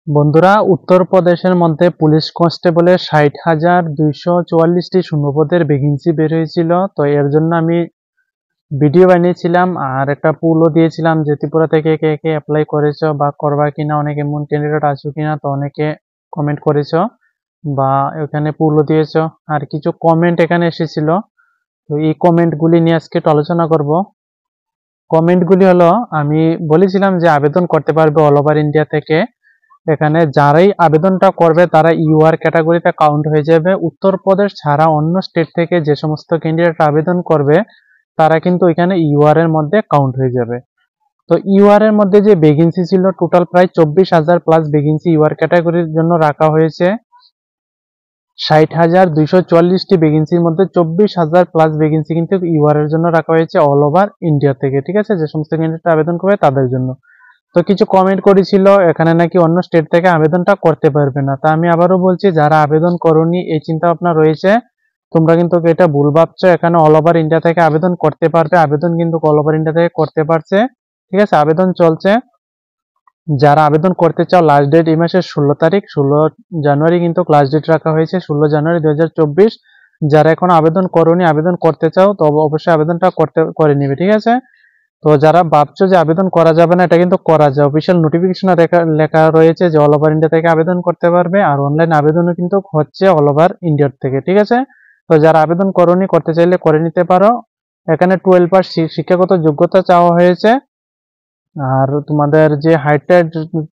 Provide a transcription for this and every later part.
বন্ধুরা, উত্তরপ্রদেশের মধ্যে পুলিশ কনস্টেবলের ৬০,২৪৪টি শূন্যপদের ভ্যাকেন্সি বের হয়েছিল। তো এর জন্য আমি ভিডিও বানিয়েছিলাম আর একটা পুলও দিয়েছিলাম যে ত্রিপুরা থেকে কে কে অ্যাপ্লাই করেছো বা করবা কিনা, অনেক এমন ক্যান্ডিডেট আছো কিনা। তো অনেকে কমেন্ট করেছো বা এখানে পুলও দিয়েছো, আর কিছু কমেন্ট এখানে এসেছিল। তো এই কমেন্টগুলি নিয়ে আজকে একটু আলোচনা করব। কমেন্টগুলি হলো, আমি বলেছিলাম যে আবেদন করতে পারবে অল ওভার ইন্ডিয়া থেকে। এখানে যারাই আবেদনটা করবে তারা ইউআর ক্যাটাগরিতে কাউন্ট হয়ে যাবে। উত্তরপ্রদেশ ছাড়া অন্য স্টেট থেকে যে সমস্ত ক্যান্ডিডেট আবেদন করবে তারা কিন্তু এখানে ইউআর এর মধ্যে কাউন্ট হয়ে যাবে। তো ইউআর এর মধ্যে যে ভ্যাকেন্সি ছিল টোটাল প্রায় 24,000 প্লাস ভ্যাকেন্সি ইউআর ক্যাটাগরির জন্য রাখা হয়েছে। ৬০,২৪৪টি ভ্যাকেন্সির মধ্যে 24,000 প্লাস ভ্যাকেন্সি কিন্তু ইউআর এর জন্য রাখা হয়েছে অল ওভার ইন্ডিয়া থেকে। ঠিক আছে, যে সমস্ত ক্যান্ডিডেট আবেদন করবে তাদের জন্য। তো কিছু কমেন্ট করেছিল এখানে নাকি অন্য স্টেট থেকে আবেদনটা করতে পারবে না। তা আমি আবারও বলছি, যারা আবেদন করনি এই চিন্তা ভাবনা রয়েছে তোমরা কিন্তু এটা ভুল ভাবছো। এখানে অল ওভার ইন্ডিয়া থেকে আবেদন করতে পারবে, আবেদন কিন্তু অল ওভার ইন্ডিয়া থেকে করতে পারছে। ঠিক আছে, আবেদন চলছে। যারা আবেদন করতে চাও লাস্ট ডেট এই মাসের 16 তারিখ, 16 জানুয়ারি কিন্তু লাস্ট ডেট রাখা হয়েছে, 16 জানুয়ারি 2024। যারা এখন আবেদন করোনি, আবেদন করতে চাও তো অবশ্যই আবেদনটা করে নিবে। ঠিক আছে, তো যারা ভাবছো যে আবেদন করা যাবে না, এটা কিন্তু করা যায়। অফিসিয়াল নোটিফিকেশনে লেখা রয়েছে যে অল ওভার ইন্ডিয়া থেকে আবেদন করতে পারবে, আর অনলাইন আবেদনও কিন্তু হচ্ছে অল ওভার ইন্ডিয়ার থেকে। ঠিক আছে, তো যারা আবেদন করোনি, করতে চাইলে করে নিতে পারো। এখানে 12 পাস শিক্ষাগত যোগ্যতা চাওয়া হয়েছে, আর তোমাদের যে হাইটটা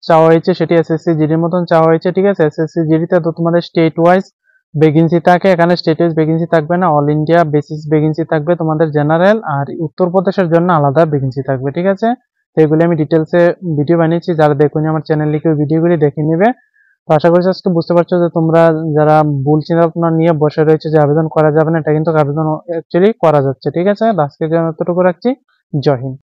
চাওয়া হয়েছে সেটি এসএসসি জিডির মতন চাওয়া হয়েছে। ঠিক আছে, এসএসসি জিডিতে তো তোমাদের স্টেট ওয়াইজ ভ্যাকেন্সি থাকে, এখানে স্টেট ওয়াইজ ভ্যাকেন্সি থাকবে না, অল ইন্ডিয়া বেসিস ভ্যাকেন্সি থাকবে তোমাদের জেনারেল, আর উত্তরপ্রদেশের জন্য আলাদা ভ্যাকেন্সি থাকবে। ঠিক আছে, তো এগুলি আমি ডিটেলসে ভিডিও বানিয়েছি, যারা দেখুনি আমার চ্যানেল লিখে ভিডিওগুলি দেখে নিবে। তো আশা করি আজকে বুঝতে পারছো যে তোমরা যারা ভুল চিন্তা ভাবনা নিয়ে বসে রয়েছে যে আবেদন করা যাবে না, এটা কিন্তু আবেদন অ্যাকচুয়ালি করা যাচ্ছে। ঠিক আছে, আজকের জন্য এতটুকু রাখছি। জয় হিন্দ।